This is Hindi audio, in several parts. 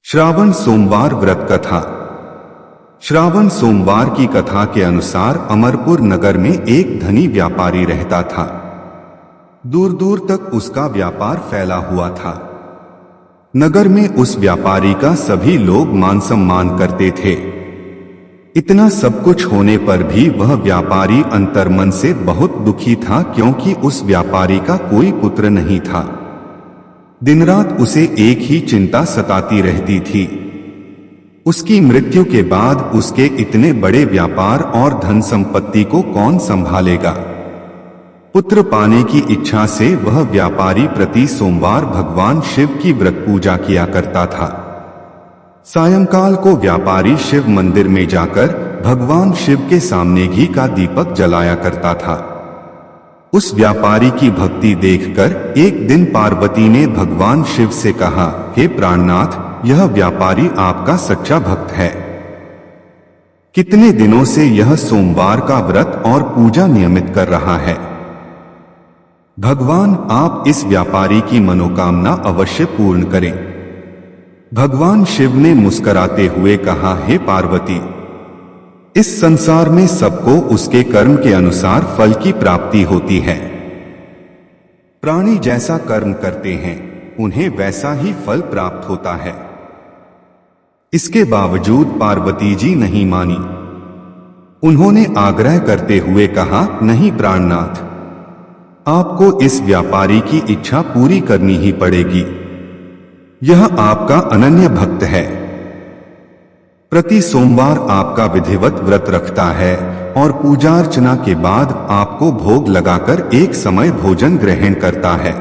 श्रावण सोमवार व्रत कथा। श्रावण सोमवार की कथा के अनुसार अमरपुर नगर में एक धनी व्यापारी रहता था। दूर दूर तक उसका व्यापार फैला हुआ था। नगर में उस व्यापारी का सभी लोग मान सम्मान करते थे। इतना सब कुछ होने पर भी वह व्यापारी अंतर्मन से बहुत दुखी था, क्योंकि उस व्यापारी का कोई पुत्र नहीं था। दिन रात उसे एक ही चिंता सताती रहती थी, उसकी मृत्यु के बाद उसके इतने बड़े व्यापार और धन संपत्ति को कौन संभालेगा। पुत्र पाने की इच्छा से वह व्यापारी प्रति सोमवार भगवान शिव की व्रत पूजा किया करता था। सायंकाल को व्यापारी शिव मंदिर में जाकर भगवान शिव के सामने घी का दीपक जलाया करता था। उस व्यापारी की भक्ति देखकर एक दिन पार्वती ने भगवान शिव से कहा, हे प्राणनाथ, यह व्यापारी आपका सच्चा भक्त है। कितने दिनों से यह सोमवार का व्रत और पूजा नियमित कर रहा है। भगवान आप इस व्यापारी की मनोकामना अवश्य पूर्ण करें। भगवान शिव ने मुस्कुराते हुए कहा, हे पार्वती, इस संसार में सबको उसके कर्म के अनुसार फल की प्राप्ति होती है। प्राणी जैसा कर्म करते हैं उन्हें वैसा ही फल प्राप्त होता है। इसके बावजूद पार्वती जी नहीं मानी। उन्होंने आग्रह करते हुए कहा, नहीं प्राणनाथ, आपको इस व्यापारी की इच्छा पूरी करनी ही पड़ेगी। यह आपका अनन्य भक्त है, प्रति सोमवार आपका विधिवत व्रत रखता है और पूजा अर्चना के बाद आपको भोग लगाकर एक समय भोजन ग्रहण करता है।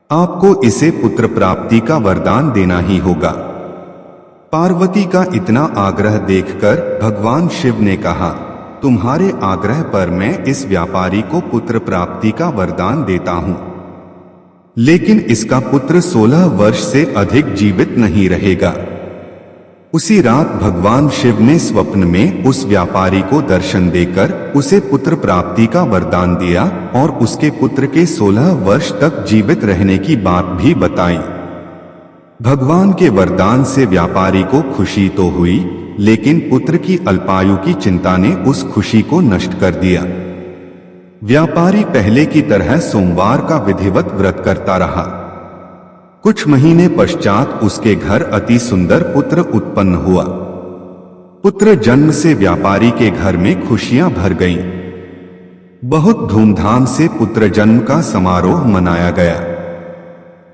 आपको इसे पुत्र प्राप्ति का वरदान देना ही होगा। पार्वती का इतना आग्रह देखकर भगवान शिव ने कहा, तुम्हारे आग्रह पर मैं इस व्यापारी को पुत्र प्राप्ति का वरदान देता हूं, लेकिन इसका पुत्र 16 वर्ष से अधिक जीवित नहीं रहेगा। उसी रात भगवान शिव ने स्वप्न में उस व्यापारी को दर्शन देकर उसे पुत्र प्राप्ति का वरदान दिया और उसके पुत्र के 16 वर्ष तक जीवित रहने की बात भी बताई। भगवान के वरदान से व्यापारी को खुशी तो हुई, लेकिन पुत्र की अल्पायु की चिंता ने उस खुशी को नष्ट कर दिया। व्यापारी पहले की तरह सोमवार का विधिवत व्रत करता रहा। कुछ महीने पश्चात उसके घर अति सुंदर पुत्र उत्पन्न हुआ। पुत्र जन्म से व्यापारी के घर में खुशियां भर गईं। बहुत धूमधाम से पुत्र जन्म का समारोह मनाया गया।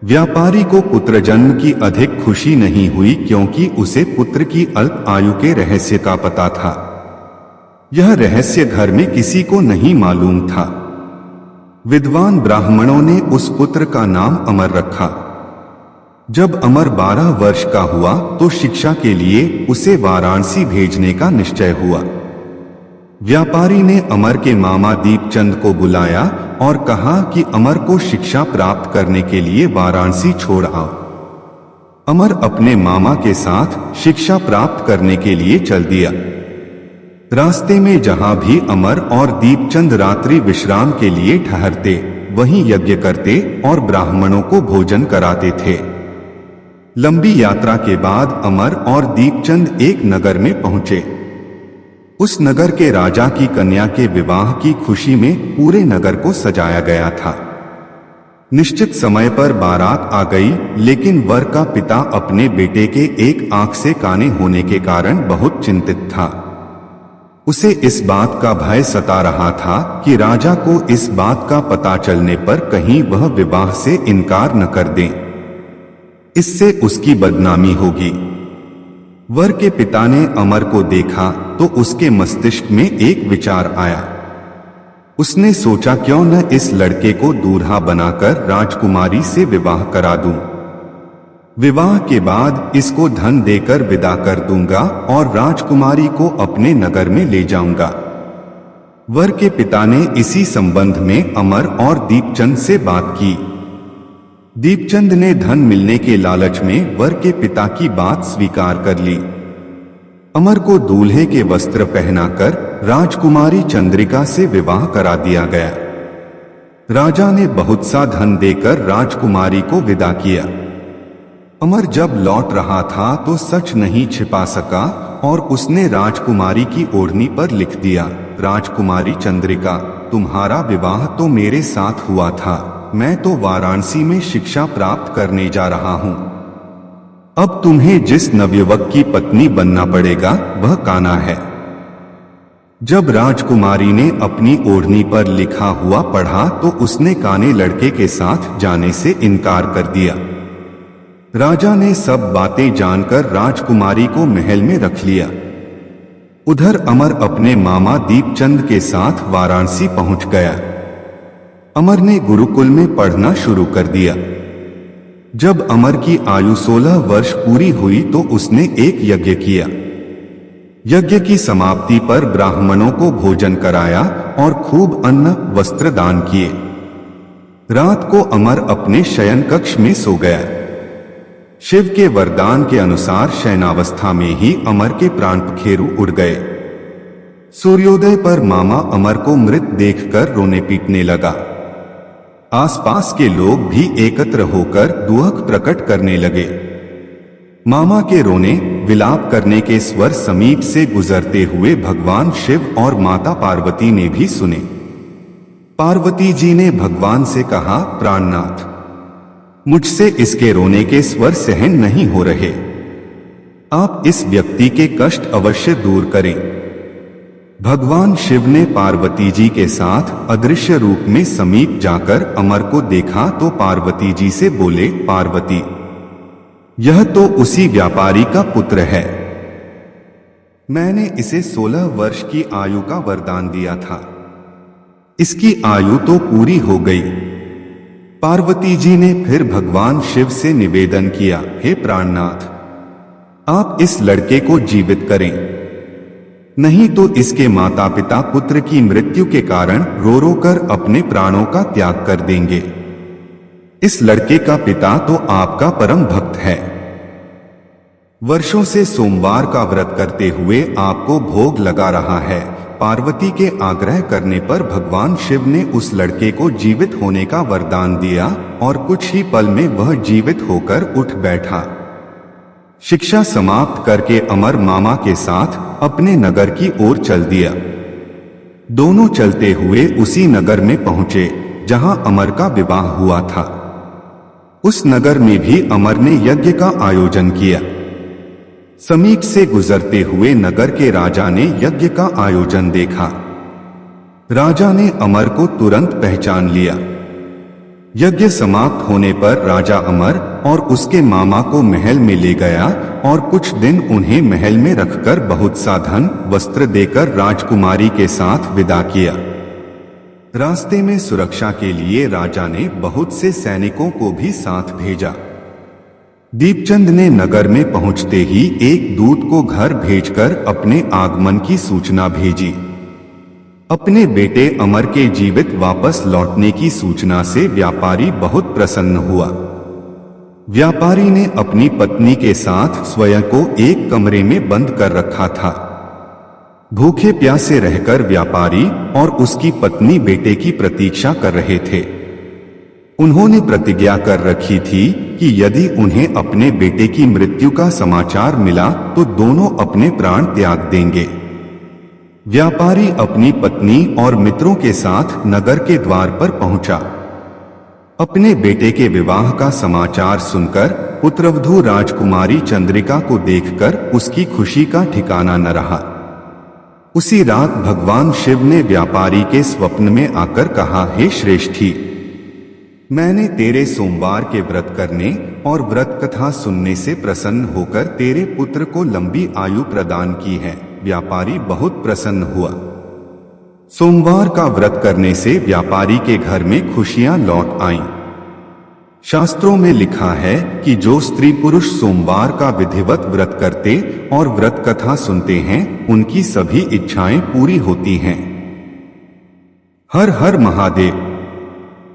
व्यापारी को पुत्र जन्म की अधिक खुशी नहीं हुई, क्योंकि उसे पुत्र की अल्प आयु के रहस्य का पता था। यह रहस्य घर में किसी को नहीं मालूम था। विद्वान ब्राह्मणों ने उस पुत्र का नाम अमर रखा। जब अमर 12 वर्ष का हुआ तो शिक्षा के लिए उसे वाराणसी भेजने का निश्चय हुआ। व्यापारी ने अमर के मामा दीपचंद को बुलाया और कहा कि अमर को शिक्षा प्राप्त करने के लिए वाराणसी छोड़ आओ। अमर अपने मामा के साथ शिक्षा प्राप्त करने के लिए चल दिया। रास्ते में जहां भी अमर और दीपचंद रात्रि विश्राम के लिए ठहरते, वहीं यज्ञ करते और ब्राह्मणों को भोजन कराते थे। लंबी यात्रा के बाद अमर और दीपचंद एक नगर में पहुंचे। उस नगर के राजा की कन्या के विवाह की खुशी में पूरे नगर को सजाया गया था। निश्चित समय पर बारात आ गई, लेकिन वर का पिता अपने बेटे के एक आंख से काने होने के कारण बहुत चिंतित था। उसे इस बात का भय सता रहा था कि राजा को इस बात का पता चलने पर कहीं वह विवाह से इनकार न कर दें, इससे उसकी बदनामी होगी। वर के पिता ने अमर को देखा तो उसके मस्तिष्क में एक विचार आया। उसने सोचा, क्यों न इस लड़के को दूल्हा बनाकर राजकुमारी से विवाह करा दूं। विवाह के बाद इसको धन देकर विदा कर दूंगा और राजकुमारी को अपने नगर में ले जाऊंगा। वर के पिता ने इसी संबंध में अमर और दीपचंद से बात की। दीपचंद ने धन मिलने के लालच में वर के पिता की बात स्वीकार कर ली। अमर को दूल्हे के वस्त्र पहनाकर राजकुमारी चंद्रिका से विवाह करा दिया गया। राजा ने बहुत सा धन देकर राजकुमारी को विदा किया। अमर जब लौट रहा था तो सच नहीं छिपा सका और उसने राजकुमारी की ओढ़नी पर लिख दिया, राजकुमारी चंद्रिका, तुम्हारा विवाह तो मेरे साथ हुआ था, मैं तो वाराणसी में शिक्षा प्राप्त करने जा रहा हूँ। अब तुम्हें जिस नवयुवक की पत्नी बनना पड़ेगा वह कान्हा है। जब राजकुमारी ने अपनी ओढ़नी पर लिखा हुआ पढ़ा तो उसने काने लड़के के साथ जाने से इनकार कर दिया। राजा ने सब बातें जानकर राजकुमारी को महल में रख लिया। उधर अमर अपने मामा दीपचंद के साथ वाराणसी पहुंच गया। अमर ने गुरुकुल में पढ़ना शुरू कर दिया। जब अमर की आयु 16 वर्ष पूरी हुई तो उसने एक यज्ञ किया। यज्ञ की समाप्ति पर ब्राह्मणों को भोजन कराया और खूब अन्न वस्त्र दान किए। रात को अमर अपने शयन कक्ष में सो गया। शिव के वरदान के अनुसार शयनावस्था में ही अमर के प्राण पखेरु उड़ गए। सूर्योदय पर मामा अमर को मृत देखकर रोने पीटने लगा। आसपास के लोग भी एकत्र होकर दुख प्रकट करने लगे। मामा के रोने विलाप करने के स्वर समीप से गुजरते हुए भगवान शिव और माता पार्वती ने भी सुने। पार्वती जी ने भगवान से कहा, प्राणनाथ, मुझसे इसके रोने के स्वर सहन नहीं हो रहे, आप इस व्यक्ति के कष्ट अवश्य दूर करें। भगवान शिव ने पार्वती जी के साथ अदृश्य रूप में समीप जाकर अमर को देखा तो पार्वती जी से बोले, पार्वती, यह तो उसी व्यापारी का पुत्र है। मैंने इसे 16 वर्ष की आयु का वरदान दिया था, इसकी आयु तो पूरी हो गई। पार्वती जी ने फिर भगवान शिव से निवेदन किया, हे प्राणनाथ, आप इस लड़के को जीवित करें, नहीं तो इसके माता पिता पुत्र की मृत्यु के कारण रो रो कर अपने प्राणों का त्याग कर देंगे। इस लड़के का पिता तो आपका परम भक्त है, वर्षों से सोमवार का व्रत करते हुए आपको भोग लगा रहा है। पार्वती के आग्रह करने पर भगवान शिव ने उस लड़के को जीवित होने का वरदान दिया और कुछ ही पल में वह जीवित होकर उठ बैठा। शिक्षा समाप्त करके अमर मामा के साथ अपने नगर की ओर चल दिया। दोनों चलते हुए उसी नगर में पहुंचे जहां अमर का विवाह हुआ था। उस नगर में भी अमर ने यज्ञ का आयोजन किया। समीप से गुजरते हुए नगर के राजा ने यज्ञ का आयोजन देखा। राजा ने अमर को तुरंत पहचान लिया। यज्ञ समाप्त होने पर राजा अमर और उसके मामा को महल में ले गया और कुछ दिन उन्हें महल में रखकर बहुत सा धन वस्त्र देकर राजकुमारी के साथ विदा किया। रास्ते में सुरक्षा के लिए राजा ने बहुत से सैनिकों को भी साथ भेजा। दीपचंद ने नगर में पहुंचते ही एक दूत को घर भेजकर अपने आगमन की सूचना भेजी। अपने बेटे अमर के जीवित वापस लौटने की सूचना से व्यापारी बहुत प्रसन्न हुआ। व्यापारी ने अपनी पत्नी के साथ स्वयं को एक कमरे में बंद कर रखा था। भूखे प्यासे रहकर व्यापारी और उसकी पत्नी बेटे की प्रतीक्षा कर रहे थे। उन्होंने प्रतिज्ञा कर रखी थी कि यदि उन्हें अपने बेटे की मृत्यु का समाचार मिला तो दोनों अपने प्राण त्याग देंगे। व्यापारी अपनी पत्नी और मित्रों के साथ नगर के द्वार पर पहुंचा। अपने बेटे के विवाह का समाचार सुनकर पुत्रवधू राजकुमारी चंद्रिका को देखकर उसकी खुशी का ठिकाना न रहा। उसी रात भगवान शिव ने व्यापारी के स्वप्न में आकर कहा, हे श्रेष्ठी, मैंने तेरे सोमवार के व्रत करने और व्रत कथा सुनने से प्रसन्न होकर तेरे पुत्र को लंबी आयु प्रदान की है। व्यापारी बहुत प्रसन्न हुआ। सोमवार का व्रत करने से व्यापारी के घर में खुशियां लौट आईं। शास्त्रों में लिखा है कि जो स्त्री पुरुष सोमवार का विधिवत व्रत करते और व्रत कथा सुनते हैं उनकी सभी इच्छाएं पूरी होती हैं। हर हर महादेव।